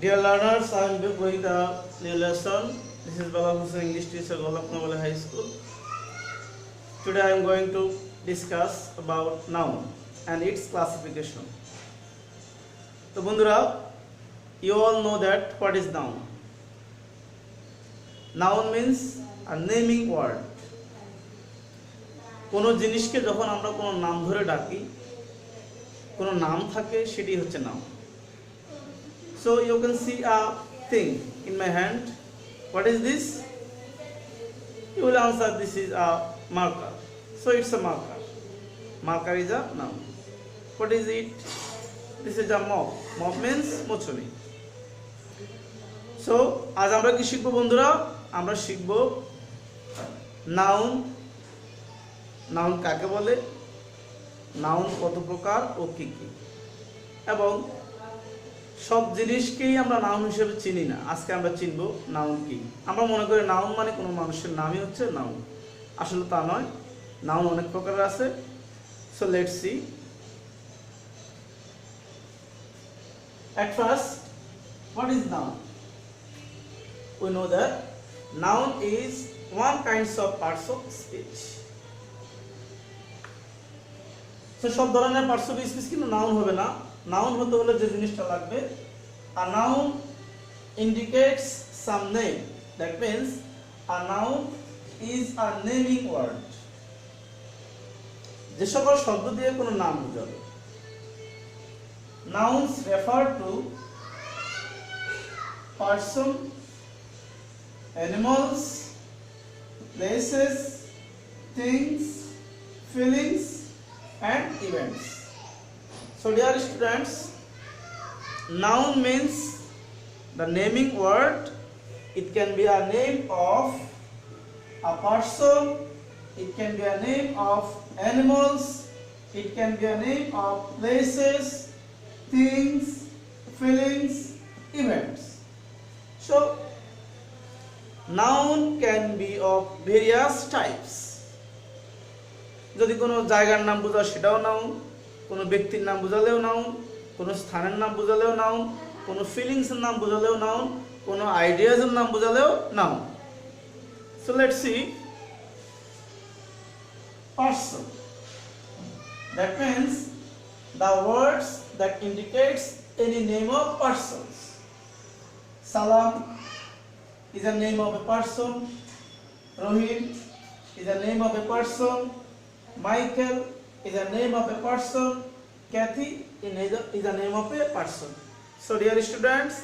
Dear learners, I am going the new lesson. This is Bala Hussain English teacher, Golapnawala High School. Today I am going to discuss about noun and its classification. So bondhura, you all know that what is noun. Noun means a naming word. কোনো জিনিসকে যখন আমরা কোনো নাম ধরে ডাকি, কোনো নাম থাকে সেটি হচ্ছে নাম. So you can see a thing in my hand. What is this? You will answer this is a marker. So it's a marker. Marker is a noun. What is it? This is a mop. Mop means mochoni. So আজ আমরা কি শিখবো বন্ধুরা? আমরা শিখবো noun. Noun কাকে বলে? Noun কত প্রকার ও কি কি? এবং সব জিনিসকেই আমরা নাউন হিসেবে চিনি না. আজকে আমরা চিনব নাউন কি. আমরা মনে করি নাউন মানে কোনো মানুষের নামই হচ্ছে নাউন. আসলে তা নয়. নাউন অনেক প্রকারের আছে. So let's see. At first, what is noun? We know that noun is one kind of parts of speech. So সব ধরনের parts of speech কিন্তু নাউন হবে না. Noun হতে হলে যে জিনিসটা লাগবে, a noun indicates some name. That means a noun is a naming word. যে সকল শব্দ দিয়ে কোনো নাম বোঝাবে. Nouns refer to person, animals, places, things, feelings and events. So dear students, noun means the naming word. It can be a name of a person, it can be a name of animals, it can be a name of places, things, feelings, events. So noun can be of various types. যদি কোনো জায়গার নাম বোঝায় সেটাও noun, কোনো ব্যক্তির নাম বোঝালেও noun, কোনো স্থানের নাম বোঝালেও নাউন, কোনো ফিলিংসের নাম বোঝালেও নাউন, কোনো আইডিয়াজের নাম বোঝালেও noun. So let's see. Person. That means the words that indicates any name of persons. Salam is a name of a person. Rohit is a name of a person. Michael is a name of a person. Kathy is a name of a person. So dear students,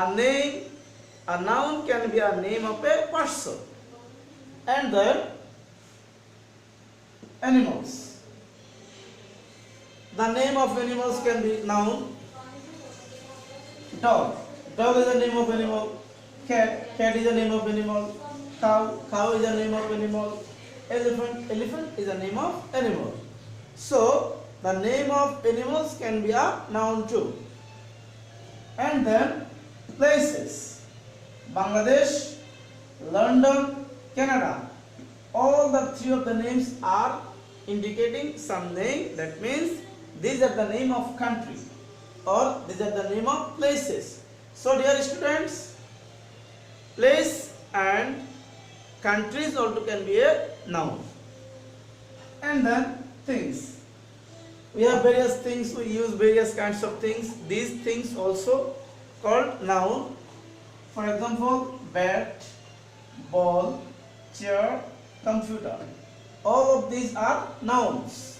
a noun can be a name of a person. And then animals. The name of animals can be noun. Dog. Dog is a name of animal. Cat is a name of animal. Cow is a name of animal. Elephant is a name of animal. So the name of animals can be a noun too. And then places. Bangladesh, London, Canada. All the three of the names are indicating some name. That means these are the name of country or these are the name of places. So dear students, place and countries also can be a noun. And then things. We have various things, we use various kinds of things. These things also called noun. For example, bat, ball, chair, computer. All of these are nouns.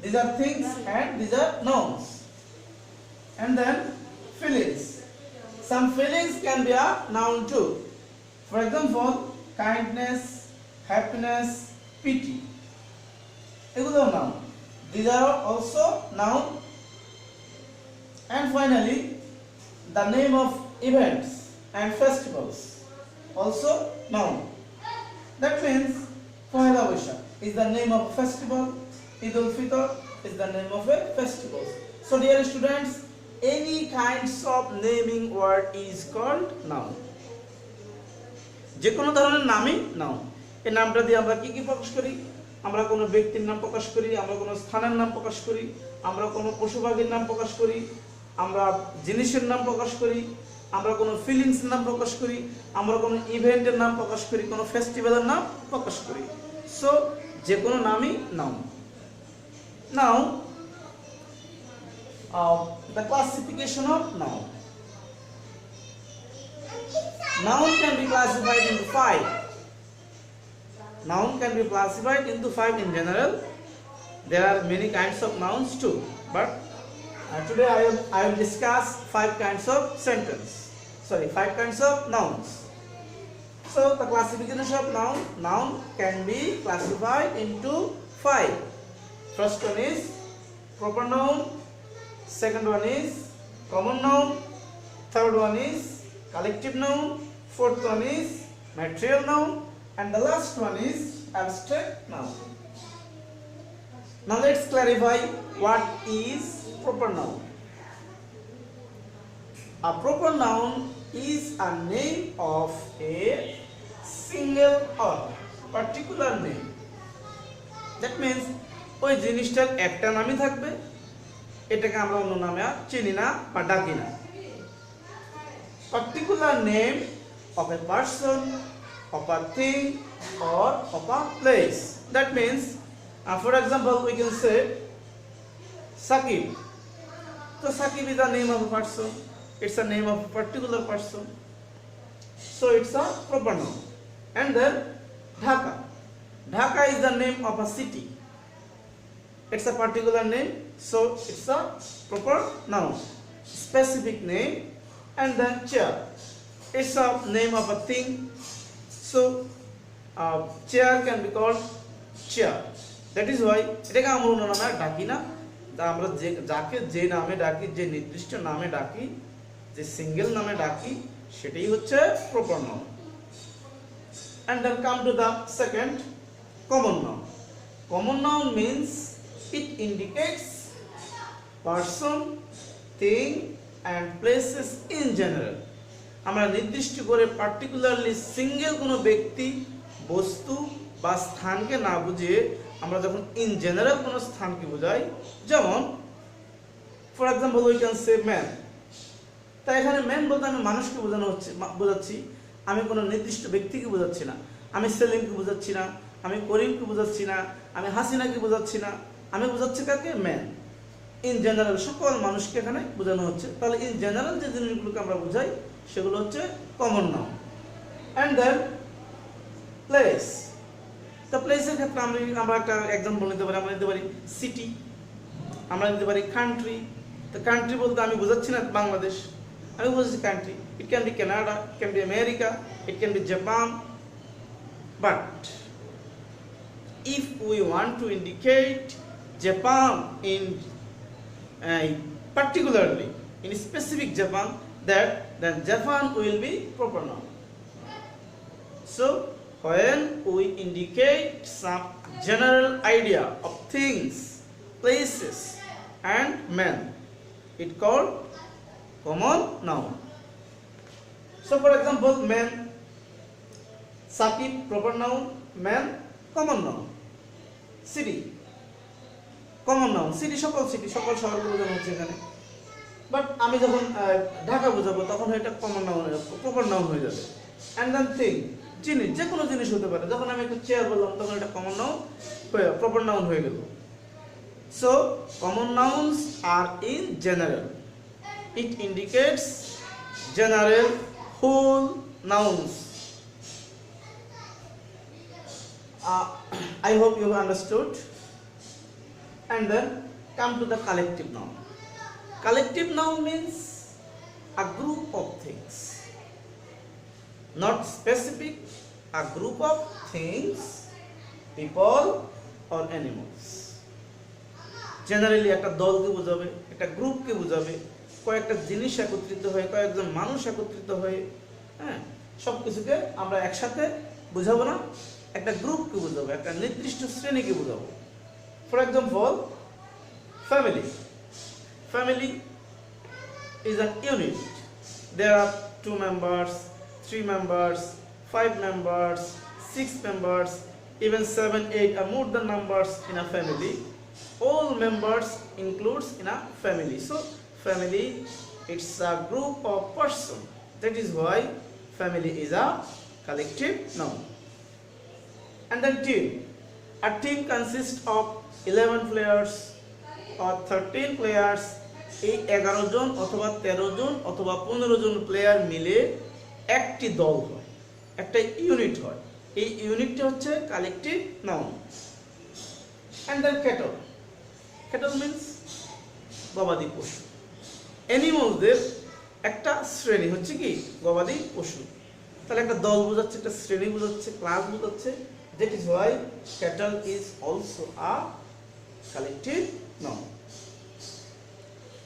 These are things and these are nouns. And then feelings. Some feelings can be a noun too. For example, kindness, happiness, pity. Egulo noun. These are also noun. And finally, the name of events and festivals, also noun. That means Pohela Boishakh is the name of a festival, Eid al-Fitr is the name of a festival. So dear students, any kinds of naming word is called noun. যে কোনো ধরনের নামই noun. এই নামটা দিয়ে আমরা কি কি প্রকাশ করি? আমরা কোনো ব্যক্তির নাম প্রকাশ করি, আমরা কোনো স্থানের নাম প্রকাশ করি, আমরা কোনো পশু পাখির নাম প্রকাশ করি, আমরা জিনিসের নাম প্রকাশ করি, আমরা কোনো ফিলিংসের নাম প্রকাশ করি, আমরা কোনো ইভেন্টের নাম প্রকাশ করি, কোনো ফেস্টিভ্যালের নাম প্রকাশ করি। সো যে কোনো নামই noun. Now the classification of noun. Noun can be classified into 5. Noun can be classified into 5 in general. There are many kinds of nouns too, but today I will discuss 5 kinds of sentence. Sorry, 5 kinds of nouns. So the classification of noun can be classified into 5. First one is proper noun, second one is common noun, third one is collective noun, fourth one is material noun, and the last one is abstract noun. Now let's clarify what is proper noun. A proper noun is a name of a single or particular name. That means ওই জিনিসটার একটা নামই থাকবে, এটাকে আমরা অন্য নামে আর চিনি না বা ডাকি না। Particular name of a person, of a thing, or of a place. That means, for example, we can say Sakib. So Sakib is the name of a person. It's the name of a particular person. So it's a proper noun. And then Dhaka. Dhaka is the name of a city. It's a particular name, so it's a proper noun. Specific name. And then chair. It's a name of a thing. So chair can be called chair. That is why এটাকে আমরা অন্য নামে ডাকি না। আমরা যাকে যে নামে ডাকি, যে নির্দিষ্ট নামে ডাকি, যে সিঙ্গেল নামে ডাকি, সেটাই হচ্ছে proper noun. And then come to the second, common noun. Common noun means it indicates person, thing and places in general. আমরা নির্দিষ্ট করে পার্টিকুলারলি সিঙ্গেল কোনো ব্যক্তি, বস্তু বা স্থানকে না বুঝিয়ে আমরা যখন ইন জেনারেল কোনো স্থানকে বোঝাই, যেমন for example we can say man. তাই এখানে ম্যান বলতে আমি মানুষকে বোঝাচ্ছি, আমি কোনো নির্দিষ্ট ব্যক্তিকে বোঝাচ্ছি না। আমি সেলিমকে বোঝাচ্ছি না, আমি করিমকে বোঝাচ্ছি না, আমি হাসিনাকে বোঝাচ্ছি না, আমি বোঝাচ্ছি কাকে? ম্যান। ইন জেনারেল সকল মানুষকে এখানে বোঝানো হচ্ছে। তাহলে ইন জেনারেল যে জিনিসগুলোকে আমরা বোঝাই সেগুলো হচ্ছে common noun. And then place. তো প্লেসের ক্ষেত্রে আমরা একটা এক্সাম্পল নিতে পারি। আমরা নিতে পারি সিটি, আমরা নিতে পারি কান্ট্রি। তো কান্ট্রি বলতে আমি বোঝাচ্ছি না বাংলাদেশ, আমি বোঝাচ্ছি country. It can be Canada, it can be America, it can be Japan. But if we want to indicate Japan in particularly in specific Japan, then Japan will be proper noun. So when we indicate some general idea of things, places and men, it called common noun. So for example, man, Sakib proper noun, man common noun. City common noun. City সকল শহরকে বোঝানো হচ্ছে এখানে। But আমি যখন ঢাকা বোঝাবো তখন এটা কমন নাউন, প্রপার নাউন হয়ে যাবে। অ্যান্ড দেন থিং, জিনিস, যে কোনো জিনিস হতে পারে। যখন আমি একটা চেয়ার বললাম তখন এটা কমন নাউন, প্রপার নাউন হয়ে গেল। So common nouns are in general, it indicates general whole nouns. I hope you have understood. And then come to the collective noun. Collective noun means a group of things, not specific, a group of things, people or animals. Generally একটা দলকে বোঝাবে, একটা গ্রুপকে বোঝাবে, কয়েকটা জিনিস একত্রিত হয়ে, কয়েকজন মানুষ একত্রিত হয়ে, হ্যাঁ, সব কিছুকে আমরা একসাথে বোঝাবো না, একটা গ্রুপকে বোঝাবো, একটা নির্দিষ্ট শ্রেণীকে বোঝাবো। For example family. Family is an unit. There are 2 members, 3 members, 5 members, 6 members, even 7, 8 or more than numbers in a family. All members includes in a family. So family, it's a group of person. That is why family is a collective noun. And then team. A team consists of 11 players or 13 players. এই 11 জন অথবা 13 জন অথবা 15 জন player মিলে একটি দল হয়, একটা unit হয়। এই ইউনিটটা হচ্ছে collective noun. And then cattle. Cattle means গবাদি পশু। অ্যানিমালদের একটা শ্রেণী হচ্ছে কি গবাদি পশু। তাহলে একটা দল বোঝাচ্ছে, একটা শ্রেণী বোঝাচ্ছে, ক্লাস বোঝাচ্ছে। That is why cattle is also a collective noun.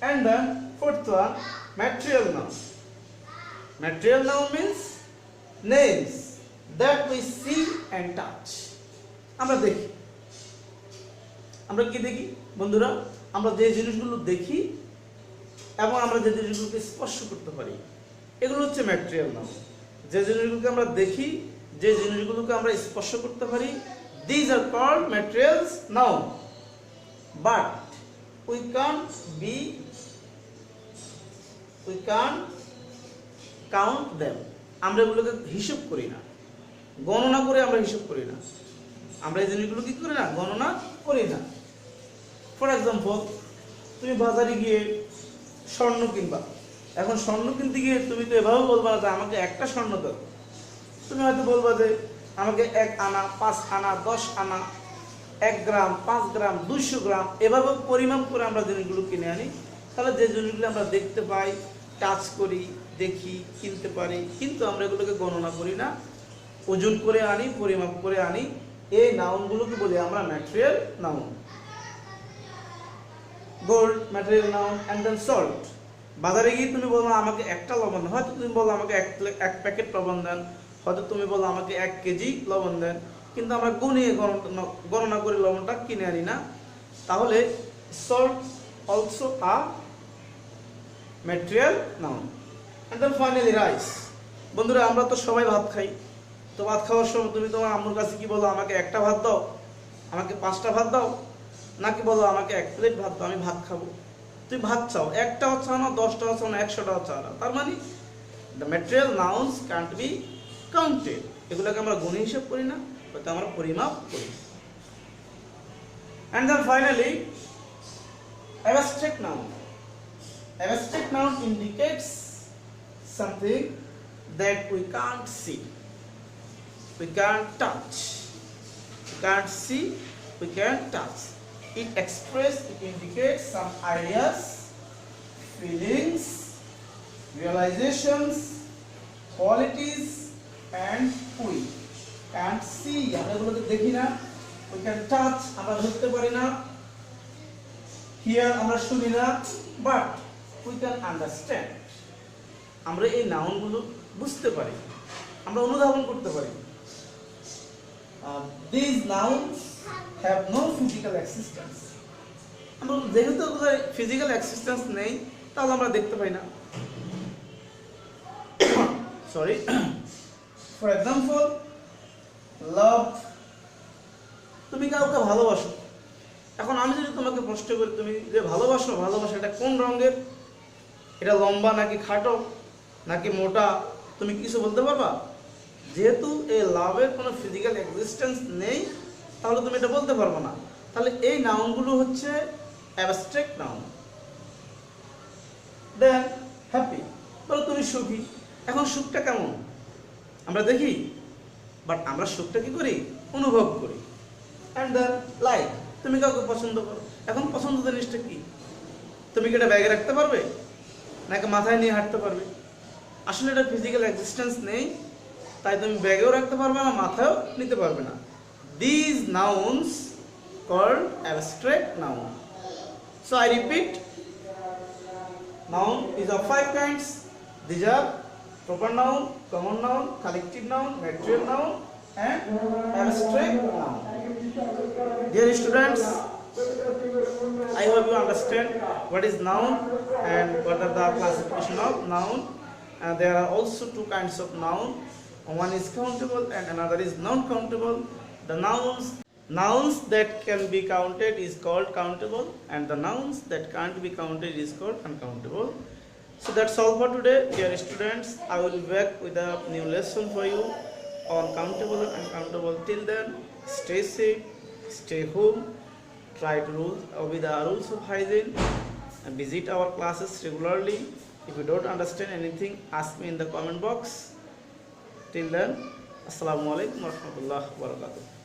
And then fourth one, material noun. Material noun means names that we see and touch. আমরা দেখি, আমরা কি দেখি বন্ধুরা? আমরা যে জিনিসগুলো দেখি এবং আমরা যে জিনিসগুলোকে স্পর্শ করতে পারি, এগুলো হচ্ছে ম্যাটেরিয়াল নাউন। যে জিনিসগুলোকে আমরা দেখি, যে জিনিসগুলোকে আমরা স্পর্শ করতে পারি, these are called materials noun. But we can't count them. আমরা এগুলোকে হিসাব করি না, গণনা করে আমরা হিসাব করি না। আমরা এই জিনিসগুলো কি করি না, গণনা করি না। ফর এক্সাম্পল, তুমি বাজারে গিয়ে স্বর্ণ কিনবা। এখন স্বর্ণ কিনতে গিয়ে তুমি তো এভাবে বলবা না যে আমাকে একটা স্বর্ণ দাও। তুমি হয়তো বলবা যে আমাকে 1 আনা, 5 আনা, 10 আনা, 1 গ্রাম, 5 গ্রাম, 200 গ্রাম, এভাবে পরিমাপ করে আমরা জিনিসগুলো কিনে আনি। তাহলে যে জিনিসগুলো আমরা দেখতে পাই, টাচ করি, দেখি, কিনতে পারি, কিন্তু আমরা এগুলোকে গণনা করি না, ওজন করে আনি, পরিমাপ করে আনি। এই নাউনগুলোকে বলি আমরা material noun. Gold material noun. And then salt. বাজারে গিয়ে তুমি বলো আমাকে একটা লবণ, হয়তো তুমি বলো আমাকে 1 প্যাকেট লবণ দেন, হয়তো তুমি বলো আমাকে 1 কেজি লবণ দেন, কিন্তু আমরা গুণিয়ে গণনা করে লবণটা কিনে আনি না। তাহলে salt also a material noun. And then finally rice. বন্ধুরা, আমরা তো সবাই ভাত খাই। তো ভাত খাওয়ার সময় তুমি তোমার আম্মুর কাছে কি বলো, আমাকে একটা ভাত দাও, আমাকে 5টা ভাত দাও, নাকি বলো আমাকে 1 প্লেট ভাত দাও, আমি ভাত খাবো। তুমি ভাত চাও, 1টাও চাও না, 10টাও চাও না, 100টাও চাও না। তার মানে the material nouns can't be counted. এগুলোকে আমরা গুণ হিসাব করি না, হয়তো আমরা পরিমাপ করি। And then finally abstract noun. Abstract noun indicates something that we can't see, we can't touch. We can't see, we can't touch. It indicates some ideas, feelings, realizations, qualities, and we can't see. আমরা এগুলোকে দেখি না। We can touch, আমরা ধরতে পারি না। Hear, আমরা শুনি না। But we can understand. আমরা এই নাউনগুলো বুঝতে পারি, আমরা অনুধাবন করতে পারি। These nouns have no physical existence. আমরা যেহেতু ফিজিক্যাল এক্সিস্টেন্স নেই, তাহলে আমরা দেখতে পাই না। সরি। ফর এক্সাম্পল, লাভ। তুমি কাউকে ভালোবাসো। এখন আমি যদি তোমাকে প্রশ্ন করি তুমি যে ভালোবাসো, এটা কোন রঙের, এটা লম্বা নাকি খাটো নাকি মোটা, তুমি কিছু বলতে পারবা? যেহেতু এই লাভের কোনো ফিজিক্যাল এক্সিস্টেন্স নেই, তাহলে তুমি এটা বলতে পারবো না। তাহলে এই নাউনগুলো হচ্ছে অ্যাবস্ট্রাক্ট নাউন। দেন হ্যাপি। বলো তুমি সুখী। এখন সুখটা কেমন আমরা দেখি, বাট আমরা সুখটা কি করি, অনুভব করি। And then like. তুমি কাউকে পছন্দ করো। এখন পছন্দ জিনিসটা কি? তুমি কি এটা ব্যাগে রাখতে পারবে নাকি মাথায় নিয়ে হাঁটতে পারবে? আসলে এটা ফিজিক্যাল এক্সিস্টেন্স নেই, তাই তুমি ব্যাগেও রাখতে পারবে না, মাথায়ও নিতে পারবে না। These nouns called abstract noun. So I repeat, noun is of 5 kinds. These are proper noun, common noun, collective noun, material noun, and abstract noun. Dear students, I hope you understand what is noun and what are the classification of noun. And there are also 2 kinds of noun. One is countable and another is non-countable. The nouns that can be counted is called countable, and the nouns that can't be counted is called uncountable. So that's all for today, dear students. I will be back with a new lesson for you on countable and uncountable. Till then, stay safe, stay home, try to obey the rules of hygiene, and visit our classes regularly. If you don't understand anything, ask me in the comment box. Till then, Assalamu alaikum warahmatullahi wabarakatuh.